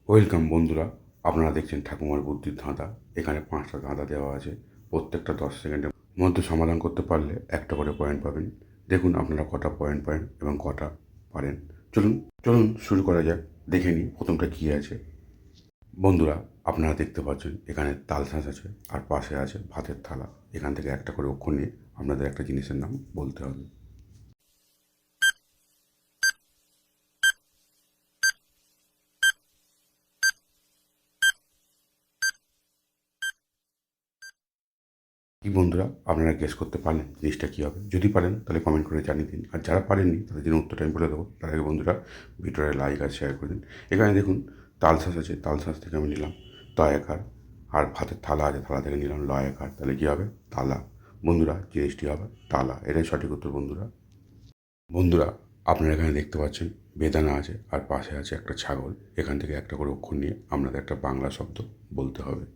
Welcome বন্ধুরা, আপনারা দেখছেন ঠাকুমার বুদ্ধির ধাঁধা। এখানে 5টা ধাঁধা দেওয়া আছে। প্রত্যেকটা 10 সেকেন্ডের মধ্যে সমাধান করতে পারলে একটা করে পয়েন্ট পাবেন। দেখুন আপনারা কটা পয়েন্ট পান এবং কটা পারেন। চলুন চলুন শুরু করা যাক। দেখে নিই প্রথমটা কী আছে। বন্ধুরা, আপনারা দেখতে পাচ্ছেন এখানে তালশাঁস আছে আর পাশে আছে ভাতের থালা। এখান থেকে একটা করে অক্ষর নিয়ে আপনাদের একটা জিনিসের নাম বলতে হবে। কি বন্ধুরা, আপনারা গেস করতে পারলেন জিনিসটা কী হবে? যদি পারেন তাহলে কমেন্ট করে জানিয়ে দিন, আর যারা পারেননি তাদের জন্য উত্তরটা আমি বলে দেবো। তার আগে বন্ধুরা ভিডিওটা লাইক আর শেয়ার করে দিন। এখানে দেখুন তালশাঁস আছে, তালশাঁস থেকে আমি নিলাম তয়াকার, আর ভাতের থালা আছে, থালা থেকে নিলাম লয়াকার। তাহলে কী হবে? তালা। বন্ধুরা, জিনিসটি হবে তালা। এটাই সঠিক উত্তর বন্ধুরা। বন্ধুরা, আপনারা এখানে দেখতে পাচ্ছেন বেদানা আছে আর পাশে আছে একটা ছাগল। এখান থেকে একটা করে অক্ষর নিয়ে আপনাদের একটা বাংলা শব্দ বলতে হবে।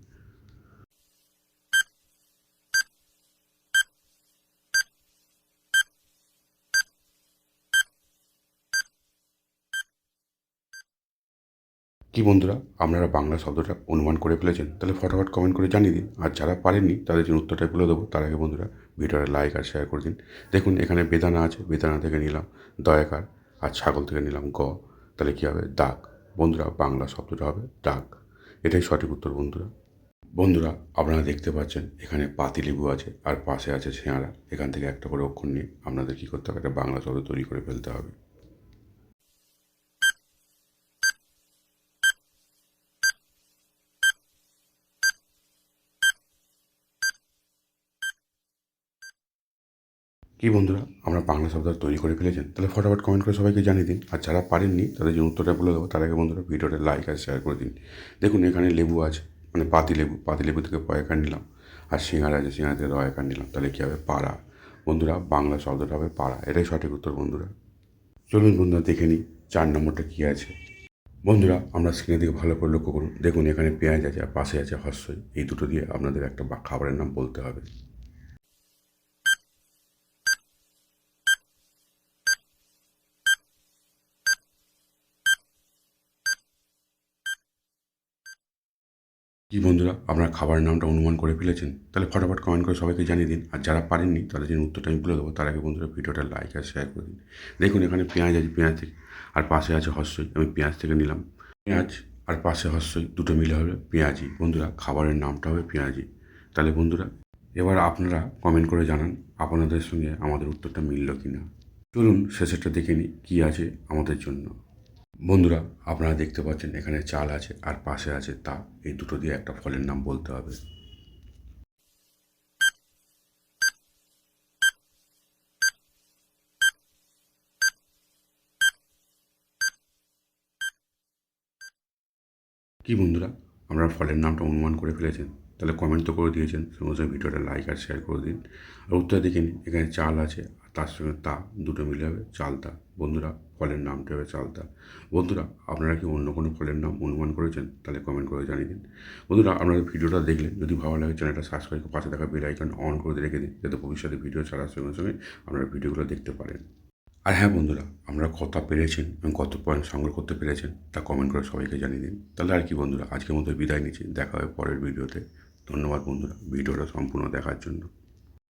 কি বন্ধুরা, আপনারা বাংলা শব্দটা অনুমান করে ফেলেছেন? তাহলে ফটাফট কমেন্ট করে জানিয়ে দিন, আর যারা পারেননি তাদের জন্য উত্তরটা বলে দেবো। তার আগে বন্ধুরা ভিডিওটা লাইক আর শেয়ার করে দিন। দেখুন এখানে বেদানা আছে, বেদানা থেকে নিলাম দয়াকার, আর ছাগল থেকে নিলাম গ। তাহলে কী হবে? দাগ। বন্ধুরা, বাংলা শব্দটা হবে দাগ। এটাই সঠিক উত্তর বন্ধুরা। বন্ধুরা, আপনারা দেখতে পাচ্ছেন এখানে পাতিলেবু আছে আর পাশে আছে ছেঁড়া। এখান থেকে একটা করে অক্ষর নিয়ে আপনাদের কী করতে হবে? একটা বাংলা শব্দ তৈরি করে ফেলতে হবে। কি বন্ধুরা, আমরা বাংলা শব্দ তৈরি করে ফেলেছেন? তাহলে ফটাফট কমেন্ট করে সবাইকে জানিয়ে দিন, আর যারা পারেননি তাদের জন্য উত্তরটা বলে দেবো। তার আগে বন্ধুরা ভিডিওটা লাইক আর শেয়ার করে দিন। দেখুন এখানে লেবু আছে, মানে পাতিলেবু। পাতিলেবু থেকে পয়কার নিলাম, আর সিঙ্গারা আছে, সিঙ্গারা থেকে রয়কার নিলাম। তাহলে কী হবে? পাড়া। বন্ধুরা, বাংলা শব্দটা হবে পাড়া। এটাই সঠিক উত্তর বন্ধুরা। চলুন বন্ধুরা দেখে নিই 4 নম্বরটা কী আছে। বন্ধুরা, আমরা স্ক্রিনের দিকে ভালো করে লক্ষ্য করুন। দেখুন এখানে পেঁয়াজ আছে আর পাশে আছে হর্ষই। এই দুটো দিয়ে আপনাদের একটা খাবারের নাম বলতে হবে। কি বন্ধুরা, আপনার খাবারের নামটা অনুমান করে ফেলেছেন? তাহলে ফটাফট কমেন্ট করে সবাইকে জানিয়ে দিন, আর যারা পারেননি তাদের জন্য উত্তরটা আমি বলে দেবো। তার আগে বন্ধুরা ভিডিওটা লাইক আর শেয়ার করে দিন। দেখুন এখানে পেঁয়াজ আছে, পেঁয়াজ থেকে আর পাশে আছে হর্ষই। আমি পেঁয়াজ থেকে নিলাম পেঁয়াজ, আর পাশে হর্ষই, দুটো মিলে হবে পেঁয়াজি। বন্ধুরা, খাবারের নামটা হবে পেঁয়াজি। তাহলে বন্ধুরা, এবার আপনারা কমেন্ট করে জানান আপনাদের সঙ্গে আমাদের উত্তরটা মিলল কি না। চলুন শেষেরটা দেখে নিই কী আছে আমাদের জন্য। বন্ধুরা, আপনারা দেখতে পাচ্ছেন এখানে চাল আছে আর পাশে আছে তা। এই দুটো দিয়ে একটা ফলের নাম বলতে হবে। কি বন্ধুরা, আপনারা ফলের নামটা অনুমান করে ফেলেছেন? তাহলে কমেন্ট তো করে দিয়েছেন, সঙ্গে সঙ্গে ভিডিওটা লাইক আর শেয়ার করে দিন। আর উত্তর দেখে নিন, এখানে চাল আছে আর তার সঙ্গে তা, দুটো মিলে হবে চালতা। বন্ধুরা, ফলের নামটা হবে চালতা। বন্ধুরা, আপনারা কি অন্য কোনো ফলের নাম অনুমান করেছেন? তাহলে কমেন্ট করে জানিয়ে দিন। বন্ধুরা, আপনারা ভিডিওটা দেখলেন, যদি ভালো লাগে চ্যানেলটা সাবস্ক্রাইব করে পাশে থাকা বেল আইকন অন করে রেখে দিন, যাতে ভবিষ্যতে ভিডিও ছাড়ার সঙ্গে সঙ্গে আপনারা ভিডিওগুলো দেখতে পারেন। আর হ্যাঁ বন্ধুরা, আমরা কত পেরেছেন এবং কত পয়েন্ট সংগ্রহ করতে পেরেছেন তা কমেন্ট করে সবাইকে জানিয়ে দিন। তাহলে আর কি বন্ধুরা, আজকের মতো বিদায় নিচ্ছি। দেখা হবে পরের ভিডিওতে। ধন্যবাদ বন্ধুরা ভিডিওটা সম্পূর্ণ দেখার জন্য।